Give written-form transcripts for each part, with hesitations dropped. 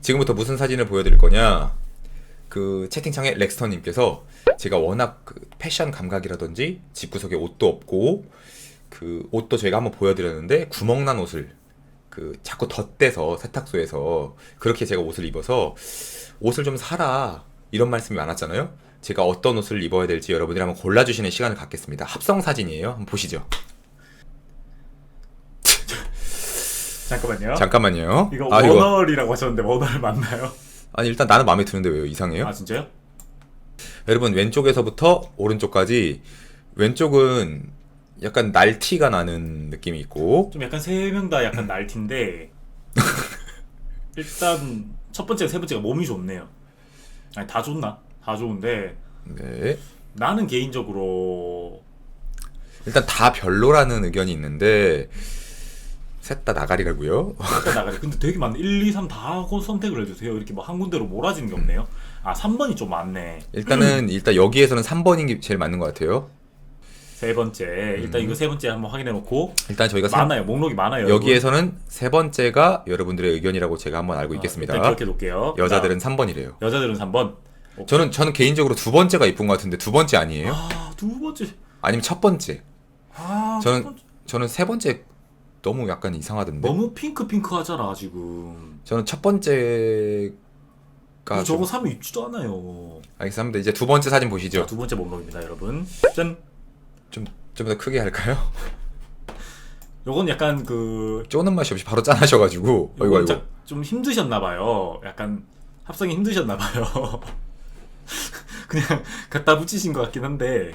지금부터 무슨 사진을 보여드릴 거냐? 그 채팅창에 렉스터님께서 제가 워낙 그 패션 감각이라든지 집구석에 옷도 없고 그 옷도 저희가 한번 보여드렸는데 구멍난 옷을 그 자꾸 덧대서 세탁소에서 그렇게 제가 옷을 입어서 옷을 좀 사라 이런 말씀이 많았잖아요. 제가 어떤 옷을 입어야 될지 여러분들이 한번 골라주시는 시간을 갖겠습니다. 합성 사진이에요. 한번 보시죠. 잠깐만요. 잠깐만요. 이거 이거 원얼이라고 하셨는데 원얼 맞나요? 아니 일단 나는 마음에 드는데 왜요? 이상해요? 아 진짜요? 여러분 왼쪽에서부터 오른쪽까지 왼쪽은 약간 날티가 나는 느낌이 있고 좀 약간 세 명 다 약간 날티인데 일단 첫 번째, 세 번째가 몸이 좋네요. 아니 다 좋나? 다 좋은데 네. 나는 개인적으로 일단 다 별로라는 의견이 있는데 셋 다 나가리라고요? 일단 나가지. 근데 되게 많네. 1, 2, 3 다 선택을 해주세요. 이렇게 뭐 한 군데로 몰아지는 게 없네요. 아 3번이 좀 많네. 일단 여기에서는 3번인 게 제일 맞는 것 같아요. 세 번째 일단 이거 세 번째 한번 확인해 놓고 일단 저희가 많아요. 목록이 많아요. 여기에서는 세 번째가 여러분들의 의견이라고 제가 한번 알고 있겠습니다. 일단 기억해 놓을게요. 여자들은 3번이래요. 여자들은 3번. 저는 개인적으로 두 번째가 이쁜 것 같은데 두 번째 아니에요? 두 번째. 아니면 첫 번째? 첫 번째. 저는 세 번째 너무 약간 이상하던데. 너무 핑크 하잖아 지금. 저는 첫 번째가 저거 사면 입지도 않아요. 알겠습니다. 이제 두 번째 사진 보시죠. 자, 두 번째 목록입니다, 여러분. 짠. 좀 더 크게 할까요? 요건 약간 그 쪼는 맛이 없이 바로 짠하셔가지고 요건 좀 힘드셨나봐요. 약간 합성이 힘드셨나봐요. 그냥 갖다 붙이신 것 같긴 한데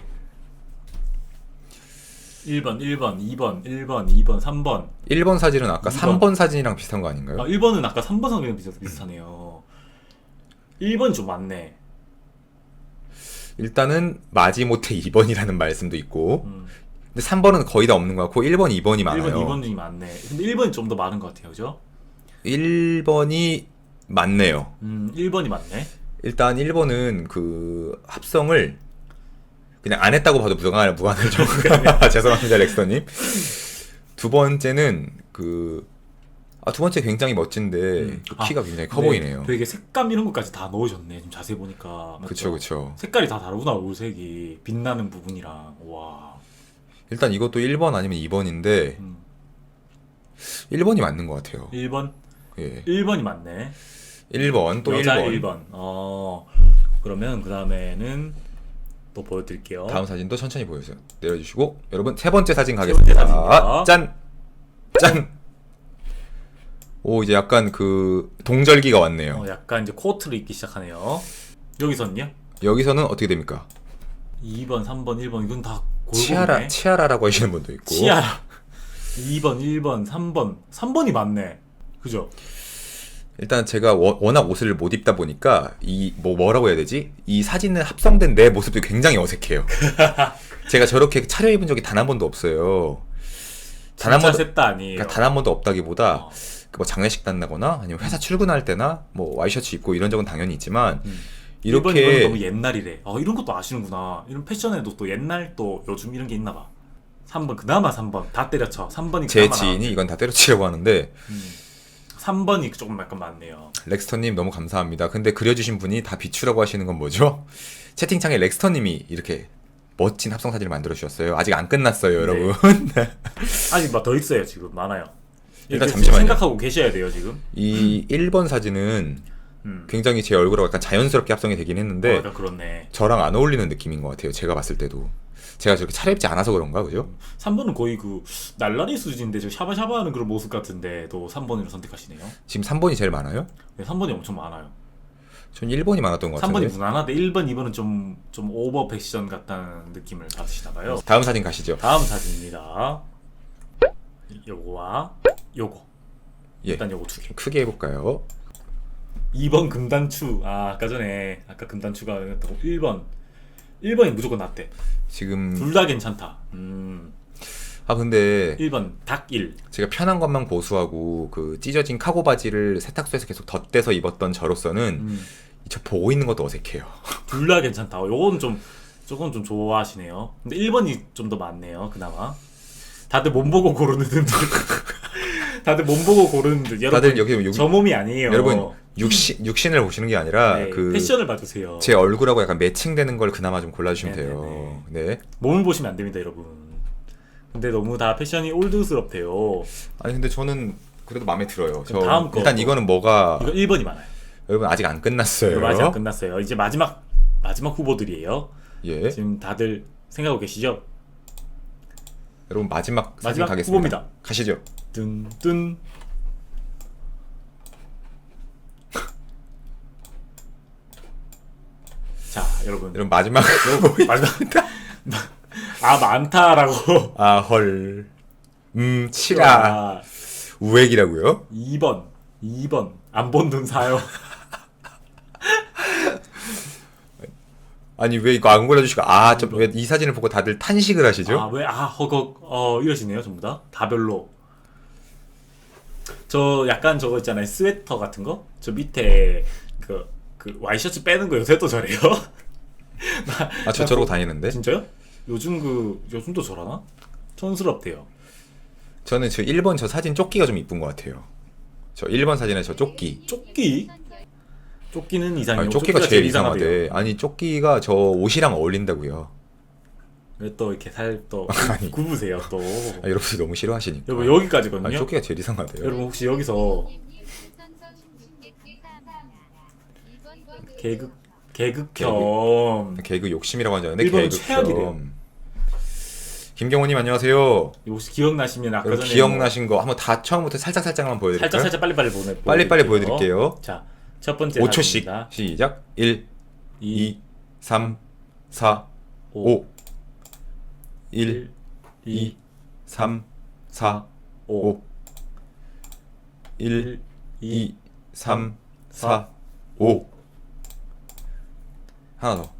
1번, 2번, 3번 1번 사진은 아까 2번. 3번 사진이랑 비슷한 거 아닌가요? 1번은 아까 3번 성격이랑 비슷하네요. 1번 좀 많네. 일단은 마지못해 2번이라는 말씀도 있고 근데 3번은 거의 다 없는 것 같고 1번, 2번이 많아요. 1번, 2번 중이 많네. 근데 1번이 좀 더 많은 것 같아요, 그죠? 1번이 맞네요. 1번이 맞네. 일단 1번은 그 합성을 그냥 안 했다고 봐도 무관하죠. 죄송합니다, 렉스터님. 두 번째는 두 번째 굉장히 멋진데 그 키가 굉장히 커 보이네요. 되게 색감 이런 것까지 다 넣으셨네. 지금 자세히 보니까. 맞죠? 그쵸. 색깔이 다 다르구나, 얼색이. 빛나는 부분이랑. 와. 일단 이것도 1번 아니면 2번인데 1번이 맞는 것 같아요. 1번? 예. 1번이 맞네. 1번 또 여자 1번. 그러면 그 다음에는 또 보여드릴게요. 다음 사진도 천천히 보여주세요. 내려주시고 여러분 세 번째 사진 번째 가겠습니다. 사진입니다. 짠! 오 이제 약간 그 동절기가 왔네요. 약간 이제 코트를 입기 시작하네요. 여기서는요? 여기서는 어떻게 됩니까? 2번, 3번, 1번 이건 다 골고루네. 치아라라고 하시는 분도 있고. 치아라. 2번, 1번, 3번. 3번이 맞네. 그죠? 일단 제가 워낙 옷을 못 입다 보니까 뭐라고 해야 되지? 이 사진에 합성된 내 모습도 굉장히 어색해요. 제가 저렇게 차려입은 적이 단 한 번도 없어요. 진짜 셋다 아니에요. 그러니까 단 한 번도 없다기보다 뭐 장례식 단다거나 아니면 회사 출근할 때나 뭐 와이셔츠 입고 이런 적은 당연히 있지만 이번 이렇게 너무 옛날이래. 이런 것도 아시는구나. 이런 패션에도 또 옛날 또 요즘 이런 게 있나봐. 3번 그나마 3번 다 때려쳐. 3번이 제 지인이 이건 다 때려치려고 하는데 3번이 조금 약간 많네요. 렉스터님 너무 감사합니다. 근데 그려주신 분이 다 비추라고 하시는 건 뭐죠? 채팅창에 렉스터님이 이렇게 멋진 합성 사진을 만들어 주셨어요. 아직 안 끝났어요, 여러분. 아직 막 더 있어요. 지금 많아요. 일단 잠시만요. 생각하고 계셔야 돼요 지금. 이 1번 사진은 굉장히 제 얼굴하고 약간 자연스럽게 합성이 되긴 했는데 약간 그렇네. 저랑 안 어울리는 느낌인 것 같아요. 제가 봤을 때도. 제가 저렇게 차려입지 않아서 그런가, 그죠? 3번은 거의 그 날라리 수준인데 저 샤바샤바하는 그런 모습 같은데 또 3번으로 선택하시네요. 지금 3번이 제일 많아요? 네, 3번이 엄청 많아요. 전 1번이 많았던 것 3번이 같은데. 무난한데 1번, 2번은 좀 오버 패션 같다는 느낌을 받으시나봐요. 다음 사진 가시죠. 다음 사진입니다. 요거와 요거. 예. 일단 요거 두 개. 크게 해볼까요? 2번 금단추. 아까 전에 금단추가 했다고 1번이 무조건 낫대. 지금 둘 다 괜찮다. 근데 1번 닭1. 제가 편한 것만 고수하고 그 찢어진 카고 바지를 세탁소에서 계속 덧대서 입었던 저로서는 저 보고 있는 것도 어색해요. 둘 다 괜찮다. 조금 좀 좋아하시네요. 근데 1번이 좀 더 많네요. 그나마. 다들 몸 보고 고르는 듯. 다들 몸 보고 고르는 듯. 여러분, 다들 여기 저 몸이 아니에요. 여러분 육신을 보시는 게 아니라 네, 그 패션을 봐주세요. 제 얼굴하고 약간 매칭되는 걸 그나마 좀 골라주시면 네네네. 돼요. 네. 몸을 보시면 안 됩니다, 여러분. 근데 너무 다 패션이 올드스럽대요. 아니 근데 저는 그래도 마음에 들어요. 저 다음 거. 일단 이거는 뭐가 이거 1번이 많아요. 여러분 아직 안 끝났어요. 이거 아직 안 끝났어요. 이제 마지막 후보들이에요. 예. 지금 다들 생각하고 계시죠? 여러분 마지막 사진 마지막 가겠습니다. 후보입니다. 가시죠. 뚠뚠. 자, 여러분. 여러분 마지막 마지막. 아, 많다라고. 아 헐. 치라. 우액이라고요? 2번. 안 본 눈 사요. 아니 왜 이거 안 골라주시고 왜 이 사진을 보고 다들 탄식을 하시죠? 아, 왜? 허걱. 이러시네요, 전부 다. 다 별로. 저 약간 저거 있잖아요. 스웨터 같은 거? 저 밑에 그 와이셔츠 빼는 거 요새 또 저래요? 저 저러고 다니는데? 진짜요? 요즘도 저러나? 촌스럽대요. 저는 저 1번 저 사진 조끼가 좀 이쁜 것 같아요. 저 1번 사진에 저 조끼. 조끼? 조끼는 이상해요. 아니, 조끼가 제일 이상하대. 아니 조끼가 저 옷이랑 어울린다고요. 왜 또 이렇게 살 또 아니. 굽으세요 또. 여러분들 너무 싫어하시니까. 여러분 여기까지거든요. 아니, 조끼가 제일 이상하대요. 여러분 혹시 여기서 개그 겸 개그 욕심이라고 하잖아요. 일본은 개그 최악이래요. 겸. 김경호님 안녕하세요. 혹시 기억나시면 아까 여러분 전에 기억나신 거 한번 다 처음부터 살짝만 보여드릴까요? 살짝 빨리빨리 빨리빨리 보여드릴게요. 자, 첫 번째 5초씩 사진입니다. 시작. 1, 2, 2, 3, 4, 5 1, 2, 3, 4, 5 1, 2, 3, 4, 5 하나 더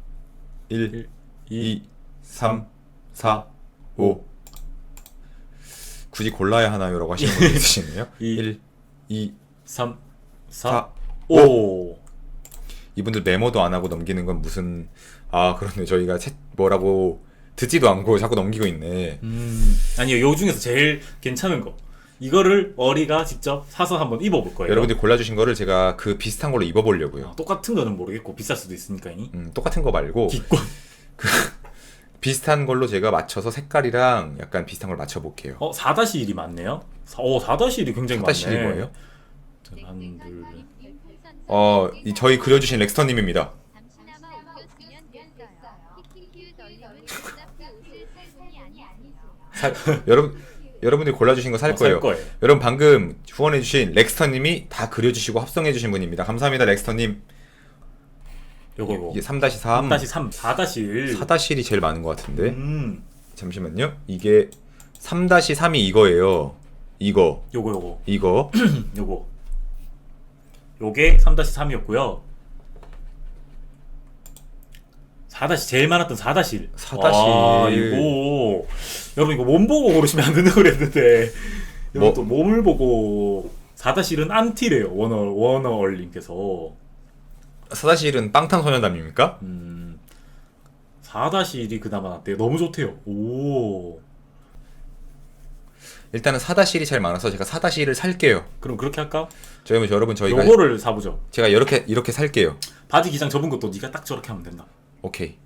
1, 2, 3, 4, 5 굳이 골라야 하나요? 라고 하시는 분이 있으시네요. 1, 2, 3, 4, 4, 5. 이분들 메모도 안 하고 넘기는 건 무슨 그렇네. 저희가 뭐라고 듣지도 않고 자꾸 넘기고 있네. 아니요, 요 중에서 제일 괜찮은 거. 이거를 어리가 직접 사서 한번 입어볼 거예요. 여러분들이 골라주신 거를 제가 그 비슷한 걸로 입어보려고요. 똑같은 거는 모르겠고 비쌀 수도 있으니까. 똑같은 거 말고 기권. 비슷한 걸로 제가 맞춰서 색깔이랑 약간 비슷한 걸 맞춰볼게요. 4-1이 많네요. 4-1이 굉장히 4-1이 많네. 뭐예요? 한, 둘, 저희 그려주신 렉스터님입니다. 여러분들이 골라주신 거 살 거예요. 여러분 방금 후원해주신 렉스터님이 다 그려주시고 합성해주신 분입니다. 감사합니다, 렉스터님. 요거. 이게 3-3. 3-3, 4-1. 4-1이 제일 많은 것 같은데. 잠시만요. 이게 3-3이 이거예요. 이거. 요거. 이거. 요게 3-3이었고요. 4- 제일 많았던 4-1. 4-1. 이거 여러분 이거 몸 보고 고르시면 안 된다고 그랬는데 여러분 또 몸을 보고 4-1은 안티래요. 워너얼님께서 4-1은 빵탕소년단입니까? 4-1이 그나마 낫대요. 너무 좋대요. 오. 일단은 4-1이 제일 많아서 제가 4-1을 살게요. 그럼 그렇게 할까? 여러분 저희가 요거를 사보죠. 제가 이렇게 살게요. 바지 기장 접은 것도 네가 딱 저렇게 하면 된다. 오케이.